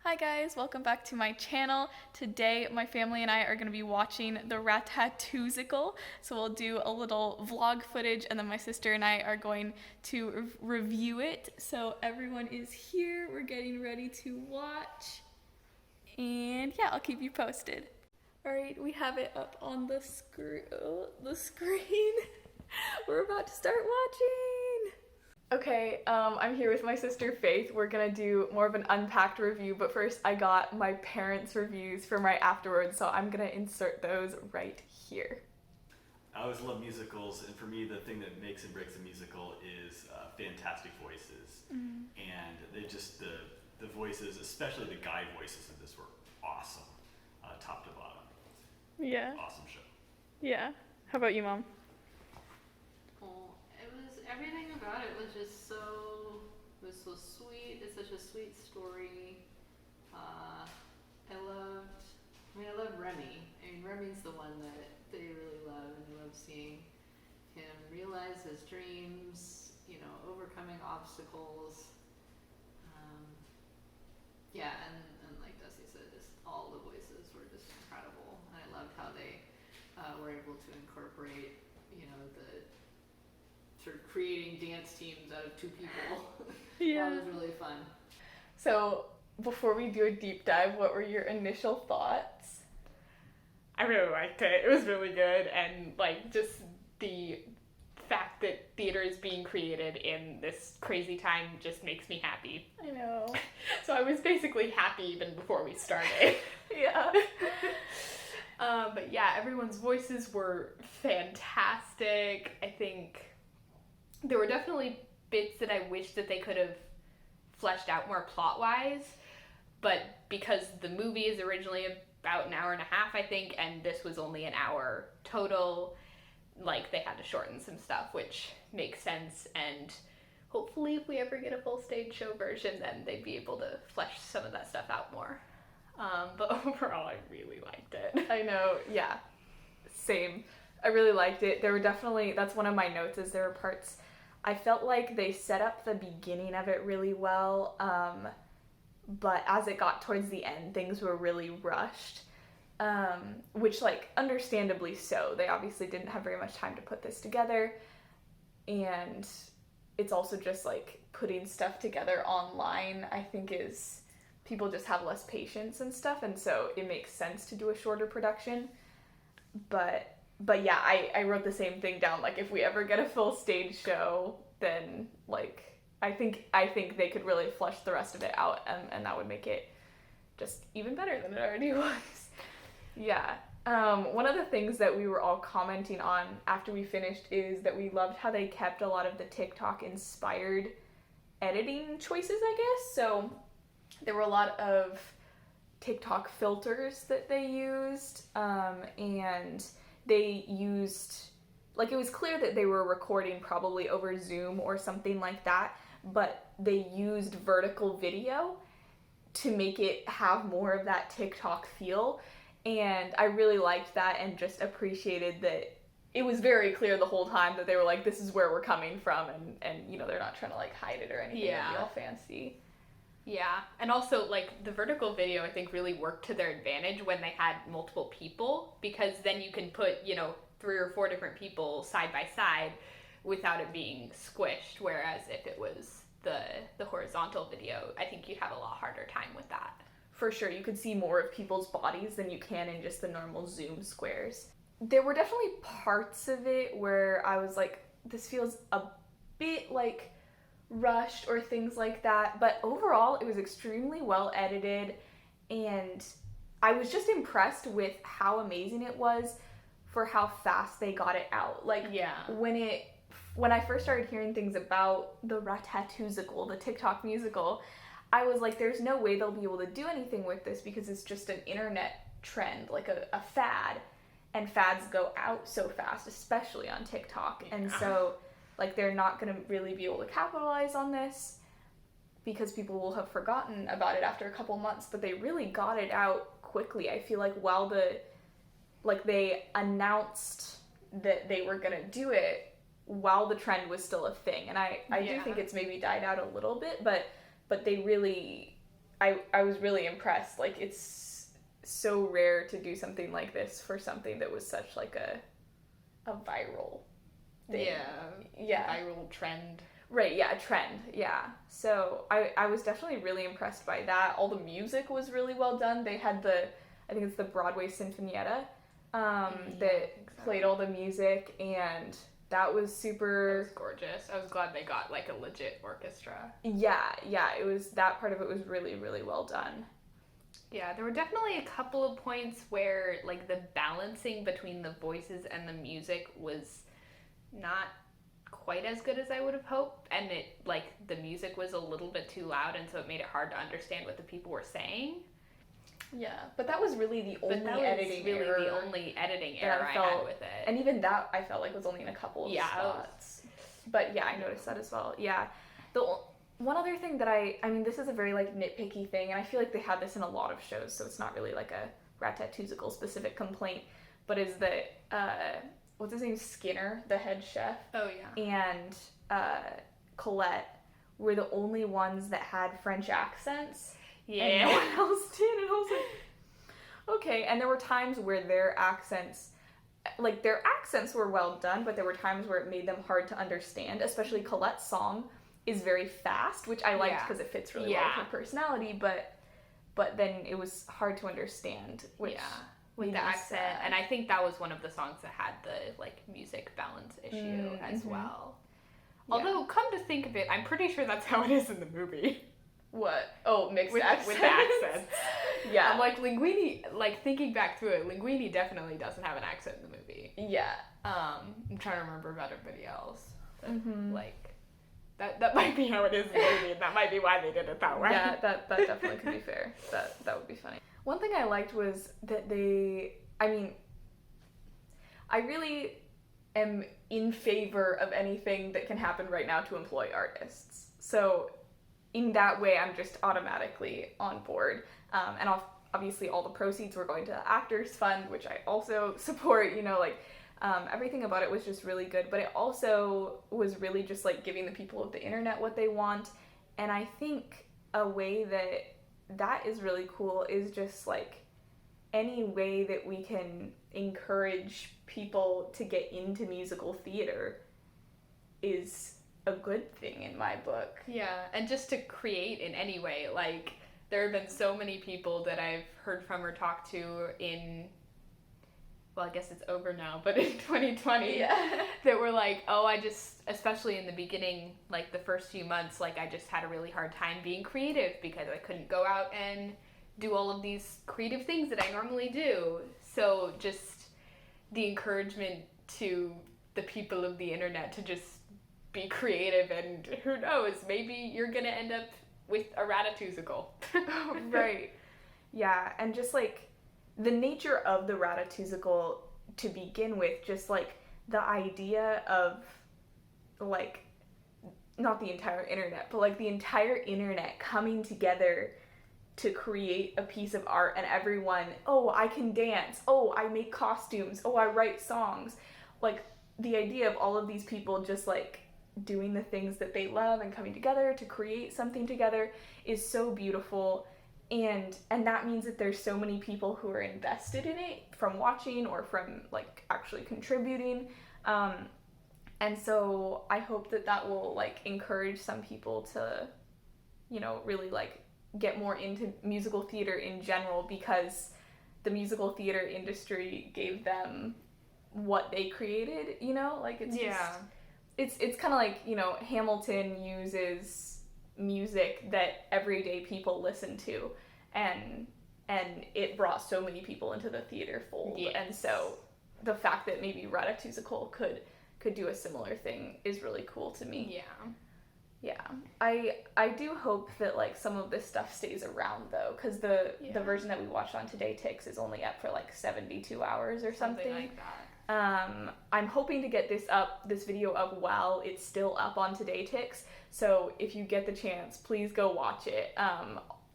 Hi guys, welcome back to my channel. Today my family and I are going to be watching the Ratatousical. So we'll do a little vlog footage and then my sister and I are going to review it. So everyone is here, we're getting ready to watch. And yeah, I'll keep you posted. Alright, we have it up on the screen. We're about to start watching. Okay, I'm here with my sister Faith. We're gonna do more of an unpacked review, but first I got my parents' reviews from right afterwards, so I'm gonna insert those right here. I always love musicals, and for me the thing that makes and breaks a musical is fantastic voices. And they just, the voices, especially the guide voices in this were awesome, top to bottom. Yeah. Awesome show. Yeah. How about you, Mom? Everything about it was just so sweet. It's such a sweet story. I love Remy. Remy's the one that they really love, and I love seeing him realize his dreams, overcoming obstacles. And like Dusty said, just all the voices were just incredible. And I loved how they were able to incorporate, the sort of creating dance teams out of two people. Yeah. That was really fun. So, before we do a deep dive, what were your initial thoughts? I really liked it. It was really good, and just the fact that theater is being created in this crazy time just makes me happy. I know. So I was basically happy even before we started. Yeah. But yeah, everyone's voices were fantastic. I think there were definitely bits that I wish that they could have fleshed out more plot-wise, but because the movie is originally about an hour and a half, I think, and this was only an hour total, they had to shorten some stuff, which makes sense, and hopefully if we ever get a full stage show version, then they'd be able to flesh some of that stuff out more. But overall, I really liked it. I know, yeah. Same. I really liked it. There were definitely, that's one of my notes, is there were parts, I felt like they set up the beginning of it really well, but as it got towards the end, things were really rushed, which, understandably so. They obviously didn't have very much time to put this together, and it's also just, putting stuff together online, I think is, people just have less patience and stuff, and so it makes sense to do a shorter production, but yeah, I wrote the same thing down, if we ever get a full stage show, then, I think they could really flesh the rest of it out, and that would make it just even better than it already was. Yeah. One of the things that we were all commenting on after we finished is that we loved how they kept a lot of the TikTok-inspired editing choices, I guess. So there were a lot of TikTok filters that they used, and they used, it was clear that they were recording probably over Zoom or something like that, but they used vertical video to make it have more of that TikTok feel, and I really liked that and just appreciated that it was very clear the whole time that they were this is where we're coming from, and they're not trying to hide it or anything. Yeah. And be all fancy. Yeah, and also, the vertical video, I think, really worked to their advantage when they had multiple people, because then you can put, 3 or 4 different people side by side without it being squished, whereas if it was the horizontal video, I think you'd have a lot harder time with that. For sure, you could see more of people's bodies than you can in just the normal Zoom squares. There were definitely parts of it where I was this feels a bit rushed or things like that, but overall it was extremely well edited, and I was just impressed with how amazing it was for how fast they got it out. Yeah. When I first started hearing things about the Ratatousical, the TikTok musical, I was there's no way they'll be able to do anything with this because it's just an internet trend, a fad, and fads go out so fast, especially on TikTok. Yeah. And so they're not going to really be able to capitalize on this because people will have forgotten about it after a couple months, but they really got it out quickly. I feel while they announced that they were going to do it while the trend was still a thing. And I do think it's maybe died out a little bit, but they really, I was really impressed. Like, it's so rare to do something like this for something that was such like a viral thing. Yeah. Viral trend. Right, yeah, trend, yeah. So I was definitely really impressed by that. All the music was really well done. They had I think it's the Broadway Sinfonietta that played all the music, and that was super... It was gorgeous. I was glad they got, like, a legit orchestra. Yeah, that part of it was really, really well done. Yeah, there were definitely a couple of points where, like, the balancing between the voices and the music was not quite as good as I would have hoped, and the music was a little bit too loud, and so it made it hard to understand what the people were saying. Yeah, but that was really the only editing error. The only editing error I had with it. And even that I felt like was only in a couple of spots. But yeah, I noticed that as well. Yeah. The one other thing that I mean, this is a very like nitpicky thing, and I feel like they had this in a lot of shows, so it's not really like a Ratatousical specific complaint, but is that what's his name, Skinner, the head chef, and Colette were the only ones that had French accents. Yeah. And no one else did. And I was like, okay. And there were times where their accents were well done, but there were times where it made them hard to understand. Especially Colette's song is very fast, which I liked because it fits really well with her personality, but then it was hard to understand, which with the accent. And I think that was one of the songs that had the like music balance issue as well. Yeah. Although, come to think of it, I'm pretty sure that's how it is in the movie. What? Oh, mixed accents. With the accents. Yeah. I'm like, Linguini, like, thinking back through it, Linguini definitely doesn't have an accent in the movie. Yeah. I'm trying to remember about everybody else. Mm-hmm. Like, that might be how it is in the movie, and that might be why they did it that way. Yeah, that definitely could be fair. That would be funny. One thing I liked was that I really am in favor of anything that can happen right now to employ artists. So in that way, I'm just automatically on board. And obviously all the proceeds were going to the ActorsFund, which I also support, everything about it was just really good. But it also was really just like giving the people of the internet what they want. And I think a way that is really cool is just like any way that we can encourage people to get into musical theater is a good thing in my book. Yeah, and just to create in any way. Like, there have been so many people that I've heard from or talked to I guess it's over now, but in 2020, that were like, especially in the beginning, like the first few months, like I just had a really hard time being creative because I couldn't go out and do all of these creative things that I normally do. So just the encouragement to the people of the internet to just be creative, and who knows, maybe you're gonna end up with a Ratatousical. Right. Yeah, and just like the nature of the Ratatousical to begin with, just like the idea of like not the entire internet, but like the entire internet coming together to create a piece of art, and everyone, I can dance, I make costumes, I write songs. Like the idea of all of these people just like doing the things that they love and coming together to create something together is so beautiful. And that means that there's so many people who are invested in it, from watching or from like actually contributing. And so I hope that will like encourage some people to, really like get more into musical theater in general, because the musical theater industry gave them what they created, like it's just, it's kind of like, Hamilton uses music that everyday people listen to, and it brought so many people into the theater fold. Yes. And so the fact that maybe Ratatousical could do a similar thing is really cool to me. Yeah. I do hope that like some of this stuff stays around though, because the version that we watched on TodayTix is only up for like 72 hours or something like that. I'm hoping to get this video up while it's still up on TodayTix. So if you get the chance, please go watch it.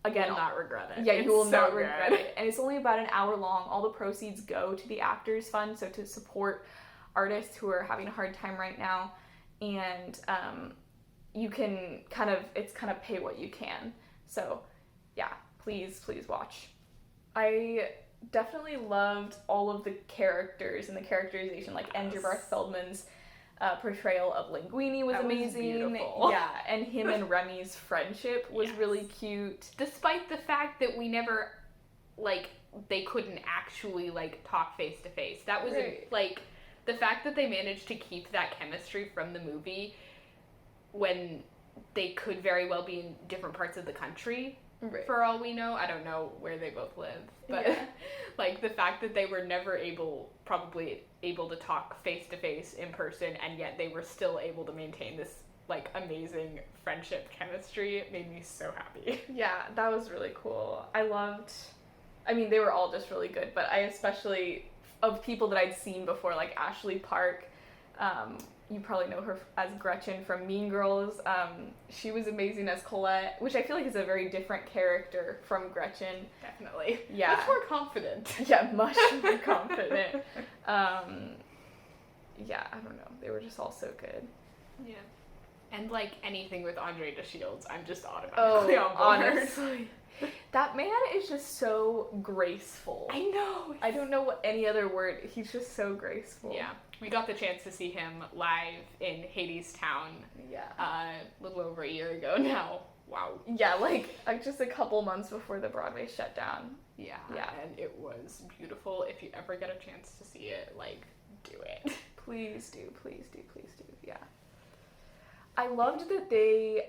Again, you'll not regret it. Yeah, you will not regret it. And it's only about an hour long. All the proceeds go to the ActorsFund, so to support artists who are having a hard time right now. And you can it's kind of pay what you can. So yeah, Please watch. I definitely loved all of the characters and the characterization. Like Andrew Barth Feldman's portrayal of Linguini was amazing. Beautiful. Yeah, and him and Remy's friendship was really cute. Despite the fact that we never, like, they couldn't actually, like, talk face to face. That was, like, the fact that they managed to keep that chemistry from the movie when they could very well be in different parts of the country. For all we know. I don't know where they both live, but like the fact that they were never probably able to talk face to face in person, and yet they were still able to maintain this like amazing friendship chemistry, it made me so happy. Yeah, that was really cool. I mean, they were all just really good, but I especially, of people that I'd seen before, like Ashley Park, you probably know her as Gretchen from Mean Girls. She was amazing as Colette, which I feel like is a very different character from Gretchen. Definitely. Yeah. Much more confident. Yeah, much more confident. Yeah, I don't know. They were just all so good. Yeah. And like anything with Andre DeShields, I'm just automatically on board. Honestly. That man is just so graceful. I know. I don't know what any other word. He's just so graceful. Yeah. We got the chance to see him live in Hadestown. Yeah. A little over a year ago now. Wow. Yeah, like just a couple months before the Broadway shut down. Yeah. Yeah. And it was beautiful. If you ever get a chance to see it, like, do it. Please do. Yeah. I loved that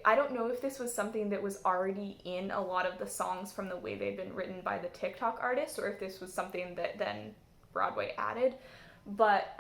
I don't know if this was something that was already in a lot of the songs from the way they'd been written by the TikTok artists, or if this was something that then Broadway added, but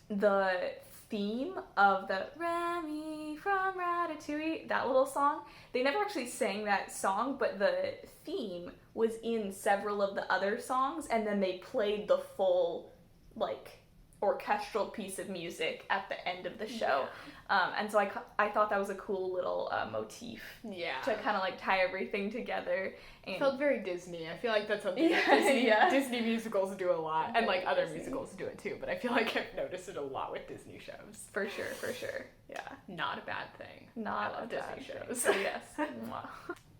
the theme of the Remy from Ratatouille, that little song, they never actually sang that song, but the theme was in several of the other songs, and then they played the full, like, orchestral piece of music at the end of the show. Yeah. And so I thought that was a cool little motif to kind of like tie everything together. And it felt very Disney. I feel like that's something that Disney musicals do a lot, and like other musicals do it too, but I feel like I've noticed it a lot with Disney shows. For sure. Yeah. Not a bad thing. Not I love Disney shows. So yes.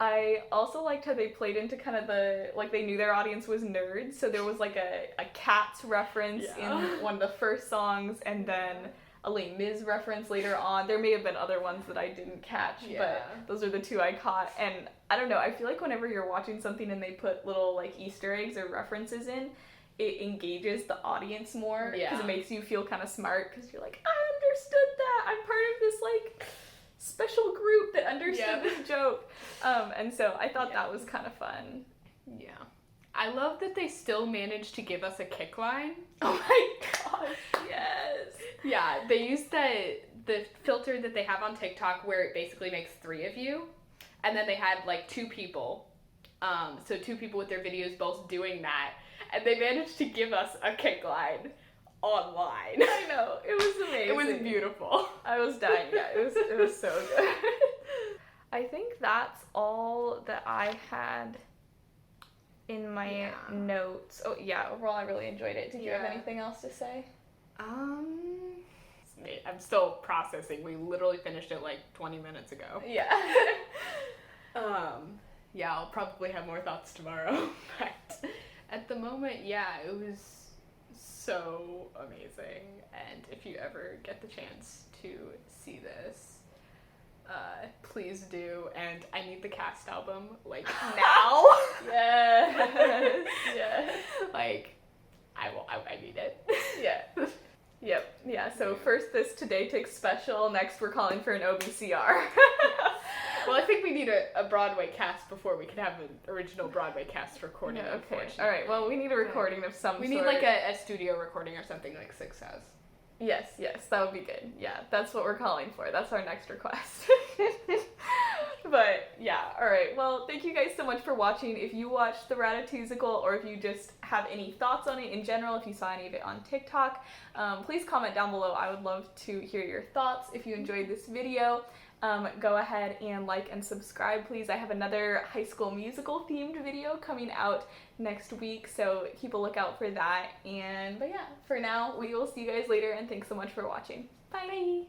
I also liked how they played into kind of they knew their audience was nerds, so there was like a Cats reference in one of the first songs, and then a Les Mis reference later on. There may have been other ones that I didn't catch, but those are the two I caught. And I don't know, I feel like whenever you're watching something and they put little like Easter eggs or references in, it engages the audience more, because it makes you feel kind of smart, because you're like, I understood that, I'm part of this like special group that understood this joke. And so I thought that was kind of fun. Yeah. I love that they still managed to give us a kick line. Oh my gosh, yes. Yeah, they used the filter that they have on TikTok where it basically makes 3 of you. And then they had like 2 people. So 2 people with their videos both doing that. And they managed to give us a kick line online. I know, it was amazing. It was beautiful. I was dying. Yeah, it was so good. I think that's all that I had in my notes. Oh yeah, overall I really enjoyed it. Did you have anything else to say? I'm still processing. We literally finished it like 20 minutes ago. Yeah. Yeah, I'll probably have more thoughts tomorrow. But at the moment, it was so amazing. And if you ever get the chance to see this, please do. And I need the cast album like now. Yes. Like, I need it. Yeah. Yep. Yeah. So first this TodayTix special. Next we're calling for an OBCR. Well, I think we need a Broadway cast before we can have an original Broadway cast recording. Yeah, okay. All right. Well, we need a recording of some sort. We need like a studio recording or something like Six has. Yes, that would be good. Yeah, that's what we're calling for. That's our next request. But yeah, all right. Well, thank you guys so much for watching. If you watched the Ratatousical, or if you just have any thoughts on it in general, if you saw any of it on TikTok, please comment down below. I would love to hear your thoughts. If you enjoyed this video, go ahead and like and subscribe, please. I have another High School Musical themed video coming out next week, so keep a lookout for that. But yeah, for now, we will see you guys later, and thanks so much for watching. Bye!